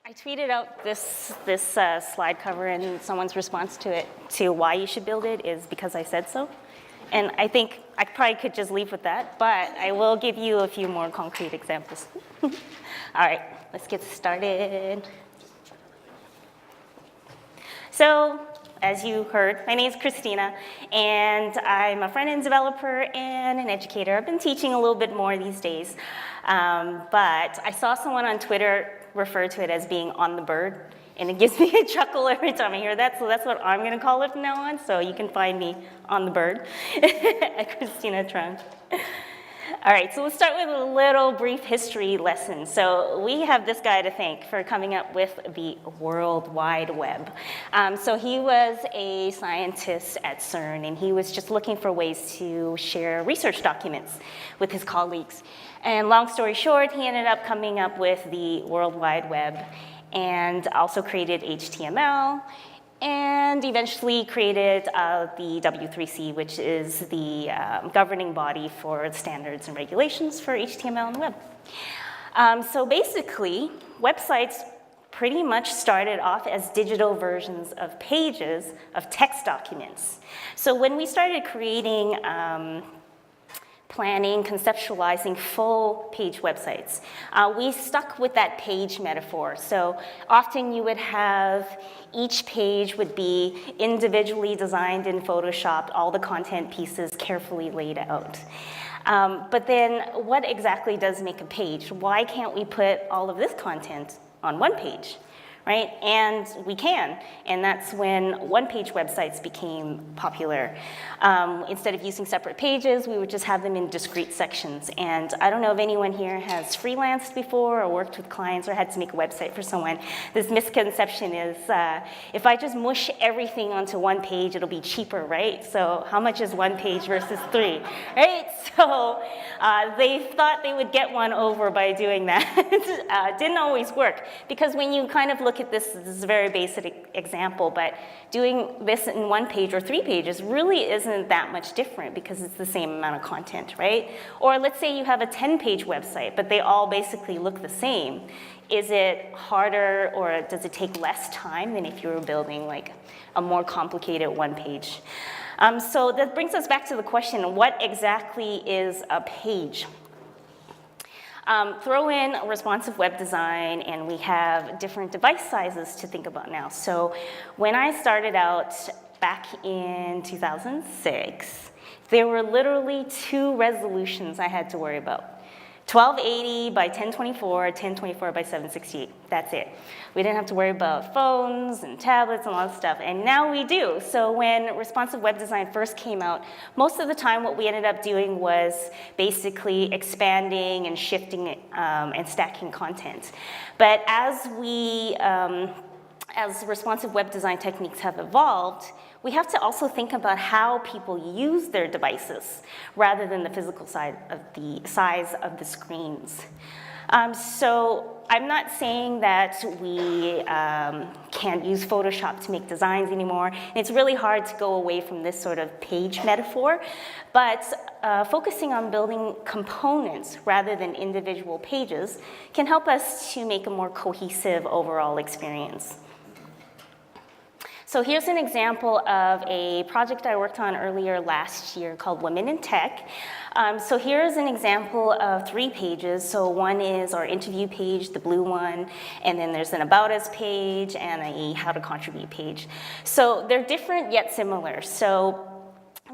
I tweeted out this slide cover, and someone's response to it, to why you should build it, is because I said so. And I think I probably could just leave with that, but I will give you a few more concrete examples. All right, let's get started. So, as you heard, my name is Christina, and I'm a front-end developer and an educator. I've been teaching a little bit more these days, but I saw someone on Twitter refer to it as being on the bird, and it gives me a chuckle every time I hear that, so that's what I'm gonna call it from now on, so you can find me on the bird at Christina Truong. All right, so let's start with a little brief history lesson. So we have this guy to thank for coming up with the World Wide Web. So he was a scientist at CERN, and he was just looking for ways to share research documents with his colleagues. And long story short, he ended up coming up with the World Wide Web and also created HTML, and eventually created the W3C, which is the governing body for standards and regulations for HTML and web. So basically, websites pretty much started off as digital versions of pages of text documents. So when we started creating planning, conceptualizing full page websites, we stuck with that page metaphor. So often you would have each page would be individually designed in Photoshop, all the content pieces carefully laid out. But then what exactly does make a page? Why can't we put all of this content on one page? Right? And we can, and that's when one-page websites became popular. Instead of using separate pages, we would just have them in discrete sections. And I don't know if anyone here has freelanced before or worked with clients or had to make a website for someone. This misconception is, if I just mush everything onto one page, it'll be cheaper, right? So how much is one page versus three, right? So they thought they would get one over by doing that. Didn't always work, because when you kind of look at this is a very basic example, but doing this in one page or 3 pages really isn't that much different because it's the same amount of content, right? Or let's say you have a 10-page website, but they all basically look the same. Is it harder, or does it take less time than if you were building like a more complicated one page? So that brings us back to the question, what exactly is a page? Throw in responsive web design, and we have different device sizes to think about now. So when I started out back in 2006, there were literally 2 resolutions I had to worry about. 1280 by 1024, 1024 by 768, that's it. We didn't have to worry about phones and tablets and all that stuff, and now we do. So when responsive web design first came out, most of the time what we ended up doing was basically expanding and shifting and stacking content. But as responsive web design techniques have evolved, we have to also think about how people use their devices rather than the physical size of the screens. So I'm not saying that we can't use Photoshop to make designs anymore. It's really hard to go away from this sort of page metaphor, but focusing on building components rather than individual pages can help us to make a more cohesive overall experience. So here's an example of a project I worked on earlier last year called Women in Tech. So here's an example of 3 pages. So one is our interview page, the blue one, and then there's an About Us page and a How to Contribute page. So they're different yet similar. So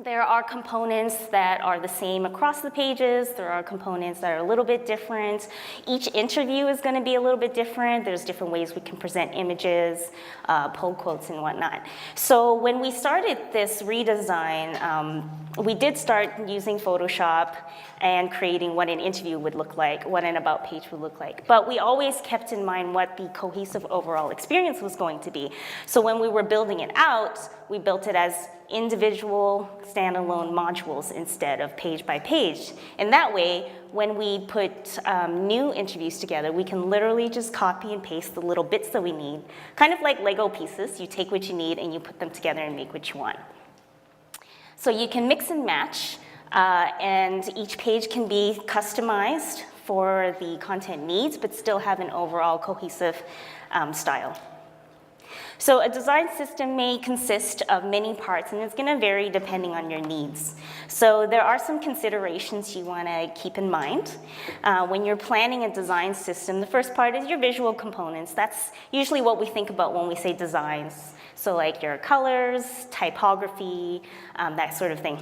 there are components that are the same across the pages. There are components that are a little bit different. Each interview is going to be a little bit different. There's different ways we can present images, pull quotes, and whatnot. So when we started this redesign, we did start using Photoshop and creating what an interview would look like, what an about page would look like. But we always kept in mind what the cohesive overall experience was going to be. So when we were building it out, we built it as individual standalone modules instead of page by page. And that way, when we put new interviews together, we can literally just copy and paste the little bits that we need, kind of like Lego pieces. You take what you need and you put them together and make what you want. So you can mix and match, and each page can be customized for the content needs, but still have an overall cohesive style. So a design system may consist of many parts, and it's going to vary depending on your needs. So there are some considerations you want to keep in mind. When you're planning a design system, the first part is your visual components. That's usually what we think about when we say designs. So like your colors, typography, that sort of thing.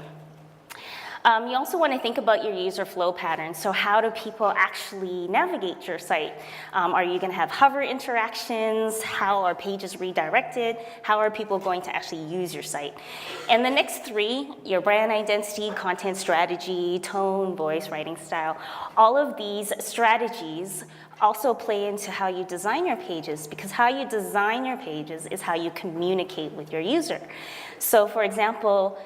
You also want to think about your user flow patterns. So how do people actually navigate your site? Are you going to have hover interactions? How are pages redirected? How are people going to actually use your site? And the next three, your brand identity, content strategy, tone, voice, writing style, all of these strategies also play into how you design your pages, because how you design your pages is how you communicate with your user. So for example,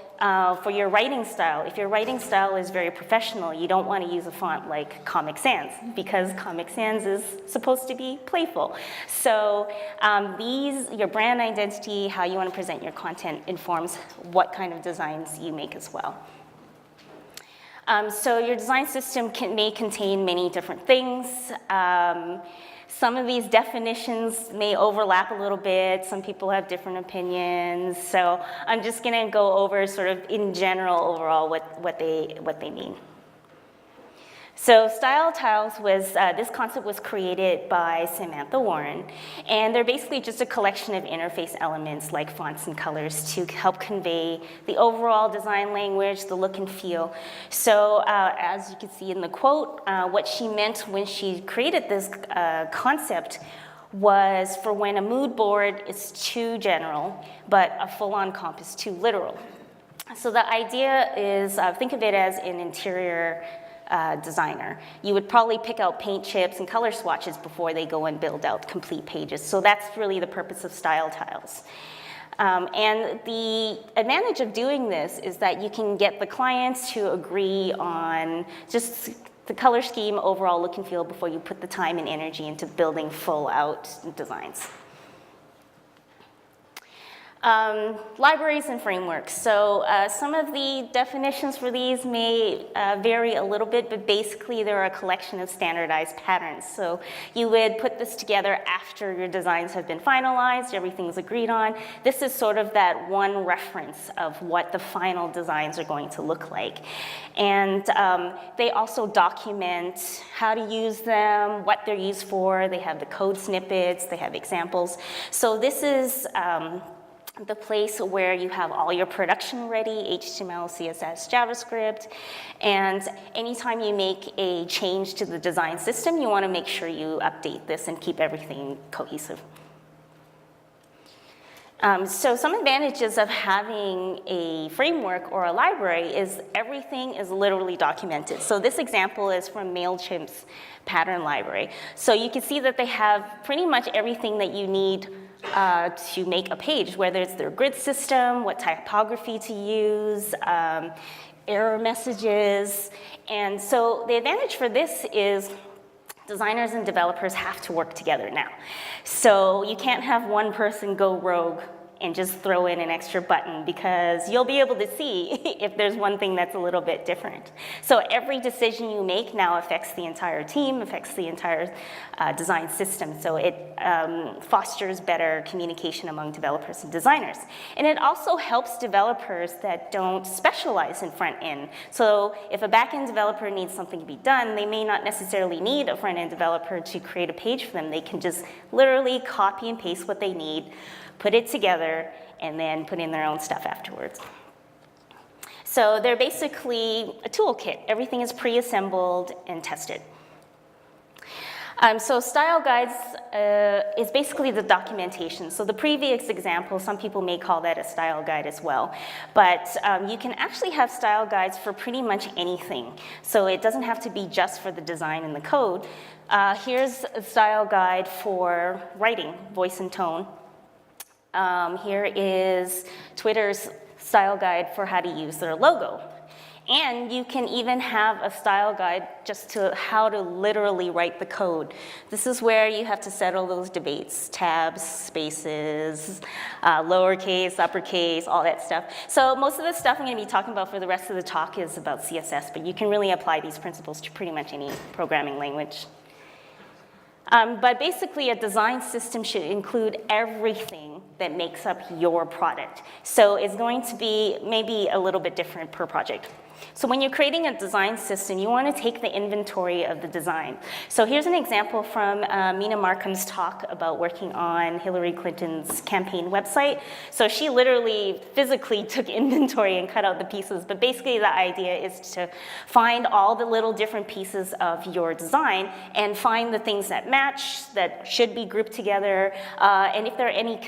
for your writing style, if your writing style is very professional, you don't want to use a font like Comic Sans, because Comic Sans is supposed to be playful. So your brand identity, how you want to present your content, informs what kind of designs you make as well. So your design system may contain many different things. Some of these definitions may overlap a little bit. Some people have different opinions. So I'm just going to go over sort of in general overall what they mean. So style tiles was, this concept was created by Samantha Warren, and they're basically just a collection of interface elements like fonts and colors to help convey the overall design language, the look and feel. So as you can see in the quote, what she meant when she created this concept was for when a mood board is too general, but a full-on comp is too literal. So the idea is, think of it as an interior designer. You would probably pick out paint chips and color swatches before they go and build out complete pages. So that's really the purpose of style tiles. And the advantage of doing this is that you can get the clients to agree on just the color scheme, overall look and feel before you put the time and energy into building full out designs. Libraries and frameworks. So some of the definitions for these may vary a little bit, but basically they're a collection of standardized patterns. So you would put this together after your designs have been finalized, everything's agreed on. This is sort of that one reference of what the final designs are going to look like. And they also document how to use them, what they're used for. They have the code snippets, they have examples. So this is the place where you have all your production ready, HTML, CSS, JavaScript, and anytime you make a change to the design system, you want to make sure you update this and keep everything cohesive. So some advantages of having a framework or a library is everything is literally documented. So this example is from MailChimp's pattern library. So you can see that they have pretty much everything that you need to make a page, whether it's their grid system, what typography to use, error messages. And so the advantage for this is designers and developers have to work together now. So you can't have one person go rogue and just throw in an extra button, because you'll be able to see if there's one thing that's a little bit different. So every decision you make now affects the entire team, affects the entire design system. So it fosters better communication among developers and designers. And it also helps developers that don't specialize in front end. So if a back-end developer needs something to be done, they may not necessarily need a front-end developer to create a page for them. They can just literally copy and paste what they need, put it together, and then put in their own stuff afterwards. So they're basically a toolkit. Everything is pre-assembled and tested. So style guides is basically the documentation. So the previous example, some people may call that a style guide as well. But you can actually have style guides for pretty much anything. So it doesn't have to be just for the design and the code. Here's a style guide for writing, voice and tone. Here is Twitter's style guide for how to use their logo. And you can even have a style guide just to how to literally write the code. This is where you have to settle those debates, tabs, spaces, lowercase, uppercase, all that stuff. So most of the stuff I'm going to be talking about for the rest of the talk is about CSS, but you can really apply these principles to pretty much any programming language. But basically, a design system should include everything that makes up your product. So it's going to be maybe a little bit different per project. So when you're creating a design system, you want to take the inventory of the design. So here's an example from Mina Markham's talk about working on Hillary Clinton's campaign website. So she literally physically took inventory and cut out the pieces. But basically, the idea is to find all the little different pieces of your design and find the things that match, that should be grouped together. And if there are any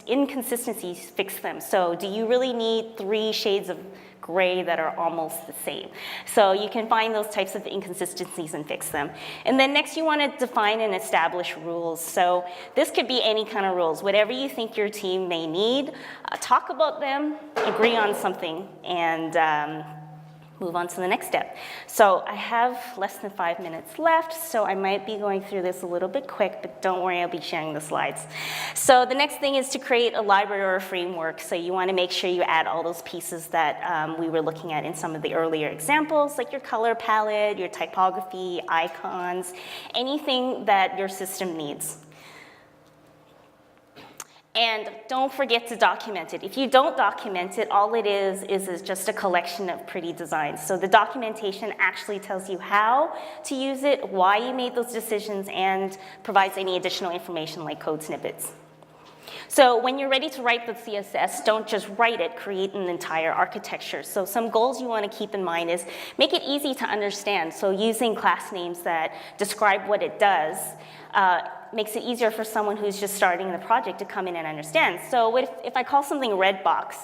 inconsistencies, fix them. So do you really need 3 shades of gray that are almost the same? So you can find those types of inconsistencies and fix them. And then next you want to define and establish rules. So this could be any kind of rules, whatever you think your team may need, talk about them, agree on something, and move on to the next step. So I have less than 5 minutes left, so I might be going through this a little bit quick, but don't worry, I'll be sharing the slides. So the next thing is to create a library or a framework. So you want to make sure you add all those pieces that we were looking at in some of the earlier examples, like your color palette, your typography, icons, anything that your system needs. And don't forget to document it. If you don't document it, all it is just a collection of pretty designs. So the documentation actually tells you how to use it, why you made those decisions, and provides any additional information like code snippets. So when you're ready to write the CSS, don't just write it, create an entire architecture. So some goals you want to keep in mind is make it easy to understand. So using class names that describe what it does makes it easier for someone who's just starting the project to come in and understand. So what if I call something red box,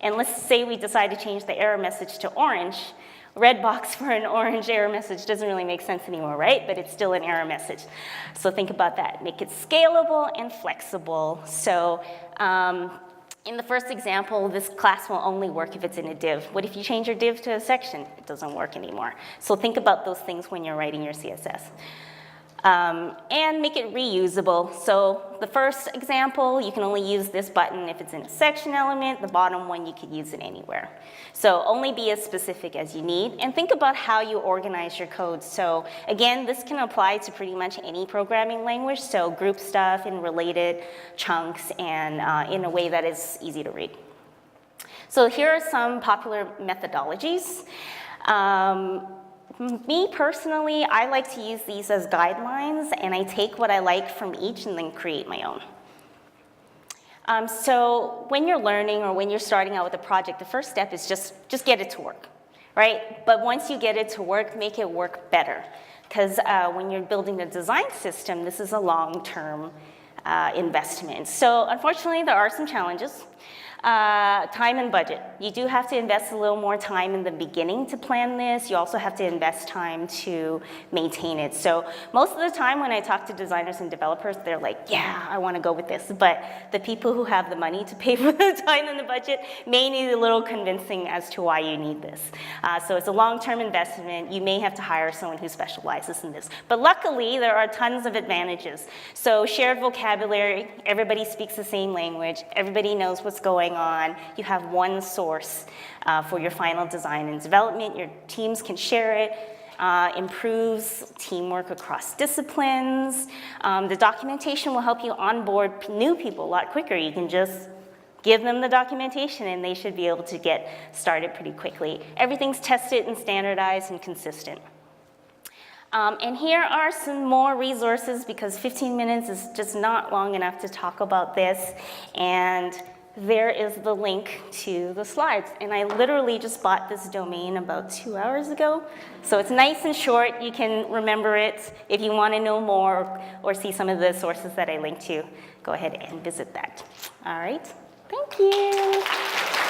and let's say we decide to change the error message to orange, red box for an orange error message doesn't really make sense anymore, right? But it's still an error message. So think about that. Make it scalable and flexible. So in the first example, this class will only work if it's in a div. What if you change your div to a section? It doesn't work anymore. So think about those things when you're writing your CSS. And make it reusable. So the first example, you can only use this button if it's in a section element. The bottom one, you could use it anywhere. So only be as specific as you need. And think about how you organize your code. So again, this can apply to pretty much any programming language. So group stuff in related chunks and in a way that is easy to read. So here are some popular methodologies. Me personally, I like to use these as guidelines, and I take what I like from each and then create my own. So when you're learning or when you're starting out with a project, the first step is just get it to work, right? But once you get it to work, make it work better. Because when you're building a design system, this is a long-term investment. So unfortunately, there are some challenges. Time and budget. You do have to invest a little more time in the beginning to plan this. You also have to invest time to maintain it. So most of the time when I talk to designers and developers, they're like, yeah, I want to go with this. But the people who have the money to pay for the time and the budget may need a little convincing as to why you need this. So it's a long-term investment. You may have to hire someone who specializes in this. But luckily, there are tons of advantages. So shared vocabulary, everybody speaks the same language, everybody knows what's going on. You have one source for your final design and development. Your teams can share it. Improves teamwork across disciplines. The documentation will help you onboard new people a lot quicker. You can just give them the documentation and they should be able to get started pretty quickly. Everything's tested and standardized and consistent. And here are some more resources because 15 minutes is just not long enough to talk about this. And there is the link to the slides. And I literally just bought this domain about 2 hours ago. So it's nice and short. You can remember it. If you want to know more or see some of the sources that I linked to, go ahead and visit that. All right. Thank you.